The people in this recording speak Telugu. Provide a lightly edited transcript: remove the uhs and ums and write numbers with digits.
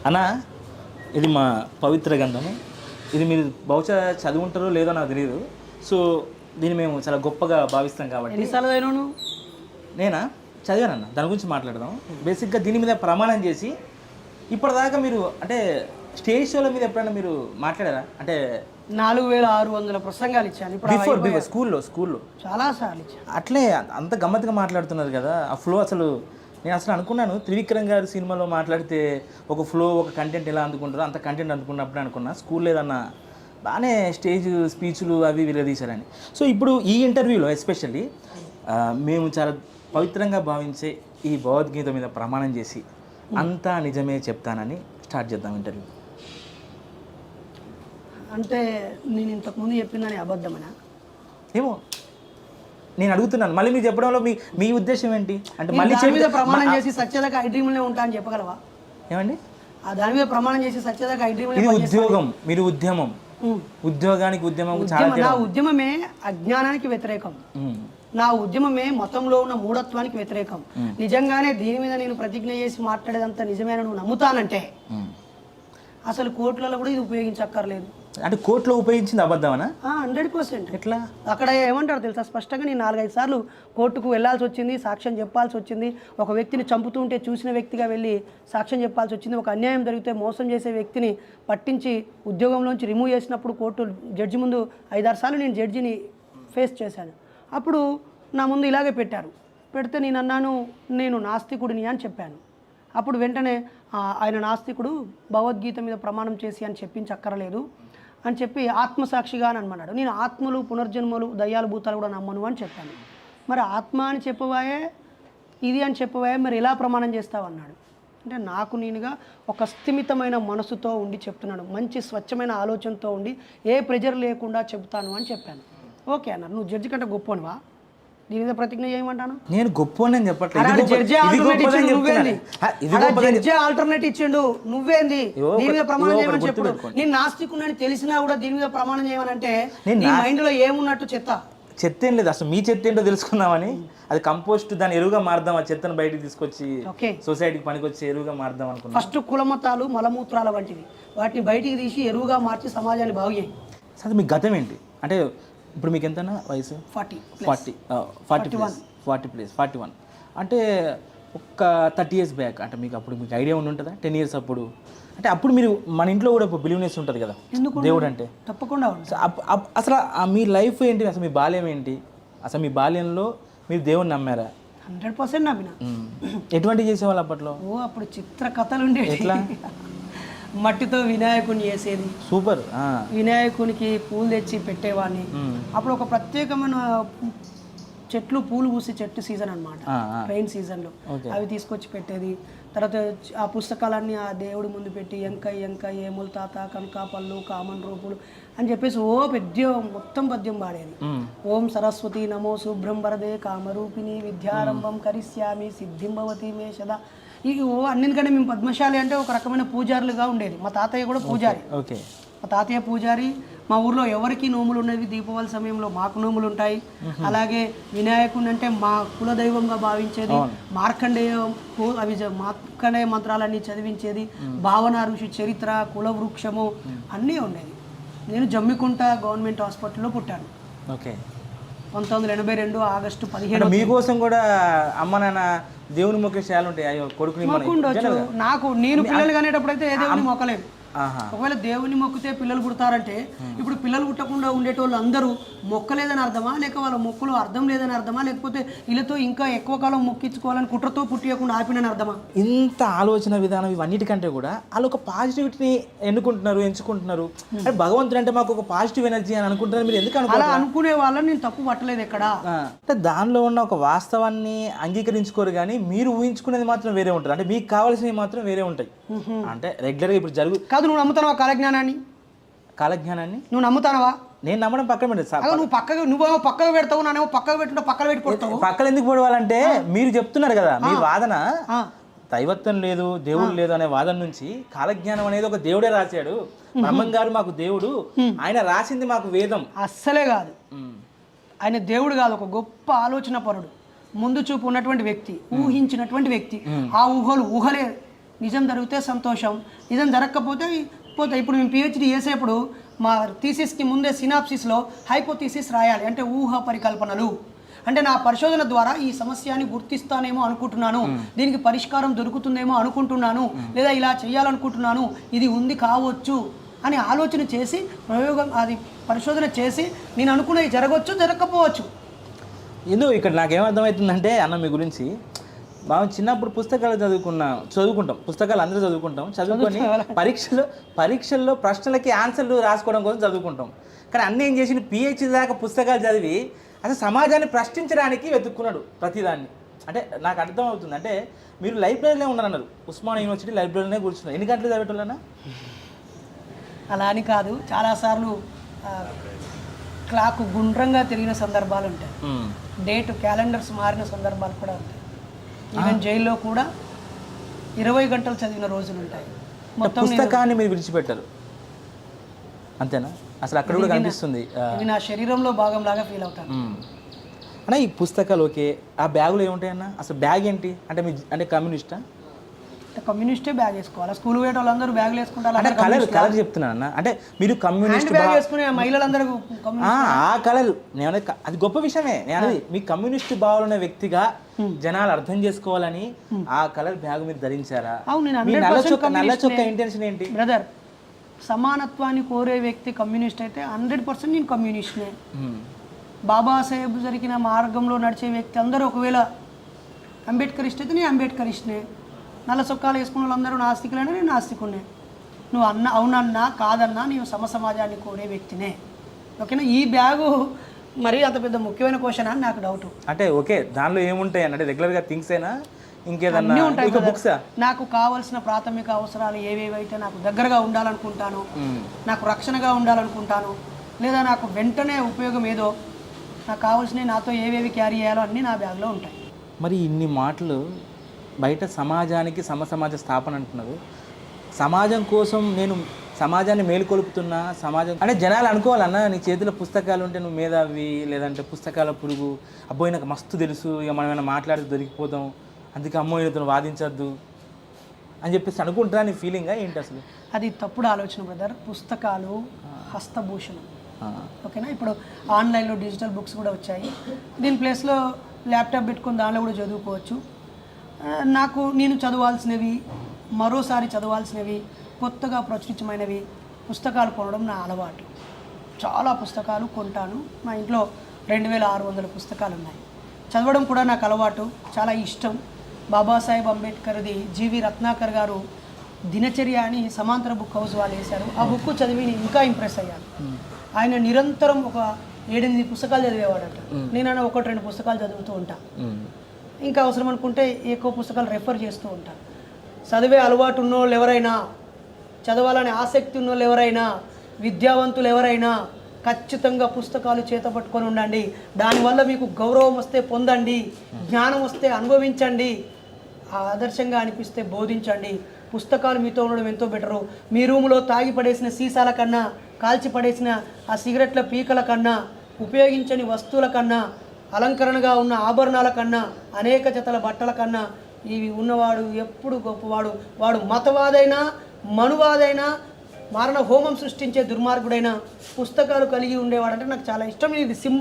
అన్న ఇది మా పవిత్ర గ్రంథము. ఇది మీరు బహుశా చదువుంటారో లేదో నాకు తెలియదు. సో దీన్ని మేము చాలా గొప్పగా భావిస్తాం కాబట్టి. ఎన్నిసార్లు చదివాను? నేనా చదివానన్న, దాని గురించి మాట్లాడదాం. బేసిక్గా దీని మీద ప్రమాణం చేసి ఇప్పటిదాకా మీరు అంటే స్టేజ్ షోల మీద ఎప్పుడైనా మీరు మాట్లాడారా? అంటే 4600 ప్రసంగాలు ఇచ్చాను. ఇప్పుడు స్కూల్లో చాలా సార్లు ఇచ్చాను. అట్లే అంత గమ్మత్తుగా మాట్లాడుతున్నారు కదా. ఆ ఫ్లో అసలు నేను అసలు అనుకున్నాను త్రివిక్రమ్ గారి సినిమాలో మాట్లాడితే ఒక ఫ్లో ఒక కంటెంట్ ఎలా అందుకుంటారో అంత కంటెంట్ అందుకున్నప్పుడు అనుకున్నా స్కూల్లో ఏదన్నా బాగానే స్టేజ్ స్పీచ్లు అవి విరదీశారని. సో ఇప్పుడు ఈ ఇంటర్వ్యూలో ఎస్పెషల్లీ మేము చాలా పవిత్రంగా భావించే ఈ భగవద్గీత మీద ప్రమాణం చేసి అంతా నిజమే చెప్తానని స్టార్ట్ చేద్దాం ఇంటర్వ్యూ. అంటే నేను ఇంతకుముందు చెప్పిందని అబద్ధమనా? ఏమో నేను అడుగుతున్నాను. మళ్ళీ మీరు చెప్పడంలో మీ ఉద్దేశం ఏంటి? అంటే మళ్ళీ దాని మీద ప్రమాణం చేసి సత్యదాకా ఐ డ్రీమ్లే ఉంటా అని చెప్పగలవా? ఏమండి? ఆ దాని మీద ప్రమాణం చేసి సత్యదాకా ఐ డ్రీమ్లే. ఇది ఉద్యోగం, మీరు ఉద్యమం, ఉద్యోగానికి ఉద్యమం. నా ఉద్యమమే అజ్ఞానానికి వ్యతిరేకం. నా ఉద్యమమే మతంలో ఉన్న మూఢత్వానికి వ్యతిరేకం. నిజంగానే దీని మీద నేను ప్రతిజ్ఞ చేసి మాట్లాడేదంతా నిజమేనా నువ్వు నమ్ముతానంటే అసలు కోర్టులలో కూడా ఇది ఉపయోగించక్కర్లేదు. అంటే కోర్టులో ఉపయోగించింది అబద్ధమనా? 100%. ఎట్లా? అక్కడ ఏమంటారు తెలుసా? స్పష్టంగా నేను 4-5 సార్లు కోర్టుకు వెళ్లాల్సి వచ్చింది, సాక్ష్యం చెప్పాల్సి వచ్చింది. ఒక వ్యక్తిని చంపుతుంటే చూసిన వ్యక్తిగా వెళ్ళి సాక్ష్యం చెప్పాల్సి వచ్చింది. ఒక అన్యాయం జరిగితే మోసం చేసే వ్యక్తిని పట్టించి ఉద్యోగంలోంచి రిమూవ్ చేసినప్పుడు కోర్టు జడ్జి ముందు 5-6 సార్లు నేను జడ్జిని ఫేస్ చేశాను. అప్పుడు నా ముందు ఇలాగే పెట్టారు. పెడితే నేను అన్నాను నేను నాస్తికుడిని అని చెప్పాను. అప్పుడు వెంటనే ఆయన నాస్తికుడు, భగవద్గీత మీద ప్రమాణం చేసి అని చెప్పించక్కరలేదు అని చెప్పి ఆత్మసాక్షిగా అని అన్నాడు. నేను ఆత్మలు, పునర్జన్మలు, దయ్యాలు, భూతాలు కూడా నమ్మను అని చెప్పాను. మరి ఆత్మ అని చెప్పవాయే, ఇది అని చెప్పవాయే, మరి ఎలా ప్రమాణం చేస్తావు అన్నాడు. అంటే నాకు నేనుగా ఒక స్థిమితమైన మనసుతో ఉండి చెప్తున్నాను, మంచి స్వచ్ఛమైన ఆలోచనతో ఉండి ఏ ప్రెజర్ లేకుండా చెప్తాను అని చెప్పాను. ఓకే అన్నారు. నువ్వు జడ్జి కంటే గొప్పనివా? దీని మీద ప్రతిజ్ఞ చేయమంటాను. నేను గొప్ప చెప్పట్లేదు. ఆల్టర్నేట్ ఇచ్చిండు, నువ్వేంది దీని మీద ప్రమాణం చేయమని చెప్పడు. నేను నాస్తికున్నని తెలిసినా కూడా దీని మీద ప్రమాణం చేయమనంటే నీ మైండ్ లో ఏమున్నట్టు చెత్త ఏం లేదు. అసలు మీ చెత్త ఏంటో తెలుసుకుందామని, అది కంపోస్ట్ దాని ఎరువుగా మారుదాం, ఆ చెత్తను బయటకు తీసుకొచ్చి సొసైటీకి పనికొచ్చి ఎరువుగా మారుదాం అనుకున్నాను. ఫస్ట్ కులమతాలు, మలమూత్రాల వంటివి, వాటిని బయటికి తీసి ఎరువుగా మార్చి సమాజాన్ని బాగు చేయి. అసలు మీ గతం ఏంటి? అంటే ఇప్పుడు మీకు ఎంతనా వయసు? 41. అంటే ఒక 30 years బ్యాక్ అంటే మీకు అప్పుడు మీకు ఐడియా ఉంటుందా? 10 years అప్పుడు అంటే అప్పుడు మీరు మన ఇంట్లో కూడా బిలీవ్నెస్ ఉంటుంది కదా దేవుడు అంటే. తప్పకుండా. అసలు మీ లైఫ్ ఏంటి? అసలు మీ బాల్యం ఏంటి? అసలు మీ బాల్యంలో మీరు దేవుని నమ్మారా? 100% నమ్మిన. ఎటువంటి చేసేవాళ్ళు అప్పట్లో? అప్పుడు చిత్ర కథలు ఉండేవి. ఎట్లా? మట్టితో వినాయకుని చేసేది. సూపర్. వినాయకునికి పూలు తెచ్చి పెట్టేవాడిని. అప్పుడు ఒక ప్రత్యేకమైన చెట్లు పూలు పూసే చెట్టు సీజన్ అనమాట, రైన్ సీజన్లో అవి తీసుకొచ్చి పెట్టేది. తర్వాత ఆ పుస్తకాలన్నీ ఆ దేవుడి ముందు పెట్టి ఎంక ఏములు తాత కనక పళ్ళు కామన్ రూపులు అని చెప్పేసి మొత్తం పద్యం పాడేది. ఓం సరస్వతి నమో శుభ్రం వరదే కామరూపిణి విద్యారంభం కరిష్యామి సిద్ధింభవతి మే సదా. అన్నింటికంటే మేము పద్మశాలి అంటే ఒక రకమైన పూజారులుగా ఉండేది. మా తాతయ్య కూడా పూజారి. మా తాతయ్య పూజారి. మా ఊర్లో ఎవరికి నోములు ఉన్నవి, దీపావళి సమయంలో మాకు నోములు ఉంటాయి. అలాగే వినాయకుని అంటే మా కులదైవంగా భావించేది. మార్కండేయ మంత్రాలన్నీ చదివించేది. భావన ఋషి చరిత్ర, కుల వృక్షము అన్నీ ఉండేది. నేను జమ్మికుంట గవర్నమెంట్ హాస్పిటల్లో పుట్టాను. 1982 ఆగస్టు 17. మీకోసం కూడా అమ్మ నాన్న దేవుని మొక్కే శాలు ఉంటాయి. అయ్యో కొడుకుని నాకు నేను పిల్లలు కనేటప్పుడు అయితే ఏ దేవుని మొక్కలేదు. ఒకవేళ దేవుని మొక్కితే పిల్లలు పుడతారంటే ఇప్పుడు పిల్లలు పుట్టకుండా ఉండేటోళ్ళు అందరూ మొక్కలేదని అర్థమా, లేక వాళ్ళ మొక్కలు అర్థం లేదని అర్థమా, లేకపోతే వీళ్ళతో ఇంకా ఎక్కువ కాలం మొక్కించుకోవాలని కుట్రతో పుట్టియకుండా ఆపినని అర్థమా? ఇంత ఆలోచన విధానం ఇవన్నిటికంటే కూడా వాళ్ళు ఒక పాజిటివిటీని ఎంచుకుంటున్నారు. అంటే భగవంతుడు అంటే మాకు ఒక పాజిటివ్ ఎనర్జీ అని అనుకుంటున్నారు. మీరు ఎందుకు అలా అనుకునే వాళ్ళని నేను తప్పు పట్టలేదు ఎక్కడ. అంటే దానిలో ఉన్న ఒక వాస్తవాన్ని అంగీకరించుకోరు, కానీ మీరు ఊహించుకునేది మాత్రం వేరే ఉంటుంది. అంటే మీకు కావాల్సినవి మాత్రం వేరే ఉంటాయి. అంటే రెగ్యులర్గా ఇప్పుడు నువ్వు నమ్ముతావా కాలజ్ఞానాన్ని? నువ్వు నమ్ముతావా? నేను నమ్మడం పక్కన పెడతా. నువ్వు పక్కకు పెడతావు, నానేమో పక్కకు పెట్టుకుంటా పక్కన పెట్టుకుంటావు. పక్కన ఎందుకు పడవాలంటే మీరు చెప్తున్నారు కదా, మీ వాదన దైవత్వం లేదు, దేవుడు లేదు అనే వాదన నుంచి కాలజ్ఞానం అనేది ఒక దేవుడే రాశాడు, బ్రహ్మం గారు మాకు దేవుడు, ఆయన రాసింది మాకు వేదం. అస్సలే కాదు, ఆయన దేవుడు కాదు, ఒక గొప్ప ఆలోచన పరుడు, ముందు చూపు ఉన్నటువంటి వ్యక్తి, ఊహించినటువంటి వ్యక్తి. ఆ ఊహలే నిజం జరిగితే సంతోషం, నిజం జరగకపోతే పోతే. ఇప్పుడు మేము పిహెచ్డి చేసేప్పుడు మా థీసిస్కి ముందే సినాప్సిస్లో హైపోథీసిస్ రాయాలి, అంటే ఊహ పరికల్పనలు. అంటే నా పరిశోధన ద్వారా ఈ సమస్యని గుర్తిస్తానేమో అనుకుంటున్నాను, దీనికి పరిష్కారం దొరుకుతుందేమో అనుకుంటున్నాను, లేదా ఇలా చేయాలనుకుంటున్నాను, ఇది ఉంది కావచ్చు అని ఆలోచన చేసి ప్రయోగం అది పరిశోధన చేసి నేను అనుకున్నది జరగవచ్చు, జరగకపోవచ్చు. ఎందుకు ఇక్కడ నాకేమర్థమవుతుందంటే అన్న మీ గురించి మనం చిన్నప్పుడు పుస్తకాలు చదువుకుంటాం, పుస్తకాలు అందరూ చదువుకొని పరీక్షల్లో ప్రశ్నలకి ఆన్సర్లు రాసుకోవడం కోసం చదువుకుంటాం. కానీ అన్నీ ఏం చేసి పిహెచ్డి దాకా పుస్తకాలు చదివి అసలు సమాజాన్ని ప్రశ్నించడానికి వెతుక్కున్నాడు ప్రతిదాన్ని. అంటే నాకు అర్థం అవుతుంది, అంటే మీరు లైబ్రరీలో ఉన్నారన్నారు, ఉస్మానియా యూనివర్సిటీ లైబ్రరీలోనే కూర్చున్నారు. ఎన్ని గంటలు చదివేటోళ్ళన్నా? అలా అని కాదు, చాలాసార్లు క్లాక్ గుండ్రంగా తిరిగిన సందర్భాలు ఉంటాయి, డేట్ క్యాలెండర్స్ మారిన సందర్భాలు కూడా ఉంటాయి. ఈవెన్ జైల్లో కూడా 20 గంటలు చదివిన రోజులు ఉంటాయి. మొత్తం పుస్తకాన్ని మీరు విడిచిపెట్టారు అంతేనా? అసలు అక్కడ కూడా కనిపిస్తుంది, ఇది నా శరీరంలో భాగంలాగా ఫీల్ అవుతాను. అన్న ఈ పుస్తకాలు ఓకే, ఆ బ్యాగులో ఏముంటాయన్న? అసలు బ్యాగ్ ఏంటి అంటే మీ అంటే కమ్యూనిస్టా? కమ్యూనిస్టే బ్యాగ్ వేసుకోవాలి, స్కూల్ పోయే వాళ్ళందరూ బ్యాగులు వేసుకుంటారు. అంటే కలర్ చెప్తున్నాను అన్న, అంటే మీరు కమ్యూనిస్ట్ బ్యాగ్ వేసుకునే మహిళలందరూ ఆ కలర్ నేను అది గొప్ప విషయమే. నేను మీ కమ్యూనిస్ట్ భావాలున్న వ్యక్తిగా జనాలు అర్థం చేసుకోవాలని ఆ కలర్ బ్యాగ్ మీరు ధరించారా? నల్ల చొక్క ఇంటెన్షన్ ఏంటి? బ్రదర్, సమానత్వాన్ని కోరే వ్యక్తి కమ్యూనిస్ట్ అయితే 100% నేను కమ్యూనిస్ట్నే. బాబాసాహెబ్ జరిగిన మార్గంలో నడిచే వ్యక్తి అందరూ ఒకవేళ అంబేద్కరిస్ట్ అయితే నేను అంబేద్కరిస్ట్నే. నల్ల చొక్కాలు వేసుకున్న వాళ్ళందరూ నాస్తికులైనా నేను నాస్తికునే. నువ్వు అవునన్నా కాదన్నా నేను సమాజాన్ని కోరే వ్యక్తినే. ఓకేనా? ఈ బ్యాగు మరి అంత పెద్ద ముఖ్యమైన క్వశ్చన్ అని నాకు డౌట్. అంటే ఓకే, దానిలో ఏముంటాయి అంటే రెగ్యులర్గా థింగ్స్ అయినా ఇంకేదన్నా ఉంటాయి. నాకు కావాల్సిన ప్రాథమిక అవసరాలు ఏవేవైతే నాకు దగ్గరగా ఉండాలనుకుంటాను, నాకు రక్షణగా ఉండాలనుకుంటాను, లేదా నాకు వెంటనే ఉపయోగం ఏదో నాకు కావాల్సినవి నాతో ఏవేవి క్యారీ చేయాలో అన్నీ నా బ్యాగ్లో ఉంటాయి. మరి ఇన్ని మాటలు బయట సమాజానికి సమాజ స్థాపన అంటున్నారు. సమాజం కోసం నేను సమాజాన్ని మేలుకొలుపుతున్నా, సమాజం అంటే జనాలు అనుకోవాలన్నా నీ చేతిలో పుస్తకాలు ఉంటే నువ్వు మేధావి, లేదంటే పుస్తకాల పురుగు, అబ్బోయి నాకు మస్తు తెలుసు, ఇక మనం ఏమైనా మాట్లాడితే దొరికిపోతాం, అందుకే అమ్మో ఈయనతో వాదించద్దు అని చెప్పేసి అనుకుంటారా? నీ ఫీలింగా ఏంటి అసలు? అది తప్పుడు ఆలోచన బ్రదర్. పుస్తకాలు హస్తభూషణం, ఓకేనా? ఇప్పుడు ఆన్లైన్లో డిజిటల్ బుక్స్ కూడా వచ్చాయి, దీని ప్లేస్లో ల్యాప్టాప్ పెట్టుకుని దానిలో కూడా చదువుకోవచ్చు. నేను చదవాల్సినవి, మరోసారి చదవాల్సినవి, కొత్తగా ప్రచురితమైనవి పుస్తకాలు కొనడం నా అలవాటు. చాలా పుస్తకాలు కొంటాను. మా ఇంట్లో 2600 పుస్తకాలు ఉన్నాయి. చదవడం కూడా నాకు అలవాటు, చాలా ఇష్టం. బాబాసాహెబ్ అంబేద్కర్ది జీవి రత్నాకర్ గారు దినచర్య అని సమాంతర బుక్ హౌస్ వాళ్ళు వేశారు. ఆ బుక్ చదివి ఇంకా ఇంప్రెస్ అయ్యాను. ఆయన నిరంతరం ఒక 7-8 పుస్తకాలు చదివేవాడట. నేను 1-2 పుస్తకాలు చదువుతూ ఉంటాను. ఇంకా అవసరం అనుకుంటే ఎక్కువ పుస్తకాలు రెఫర్ చేస్తూ ఉంటాను. చదివే అలవాటు ఉన్నోళ్ళు ఎవరైనా, చదవాలనే ఆసక్తి ఉన్నోళ్ళు ఎవరైనా, విద్యావంతులు ఎవరైనా ఖచ్చితంగా పుస్తకాలు చేతపట్టుకొని ఉండండి. దానివల్ల మీకు గౌరవం వస్తే పొందండి, జ్ఞానం వస్తే అనుభవించండి, ఆదర్శంగా అనిపిస్తే బోధించండి. పుస్తకాలు మీతో ఉండడం ఎంతో బెటరు. మీ రూములో తాగి పడేసిన సీసాల కన్నా, కాల్చి పడేసిన ఆ సిగరెట్ల పీకల కన్నా, ఉపయోగించని వస్తువుల కన్నా, అలంకరణగా ఉన్న ఆభరణాల కన్నా, అనేక జతల బట్టల కన్నా ఇవి ఉన్నవాడు ఎప్పుడు గొప్పవాడు. వాడు మతవాదైనా, మనువాదైనా, మారణ హోమం సృష్టించే దుర్మార్గుడైనా పుస్తకాలు కలిగి ఉండేవాడంటే నాకు చాలా ఇష్టం. ఇది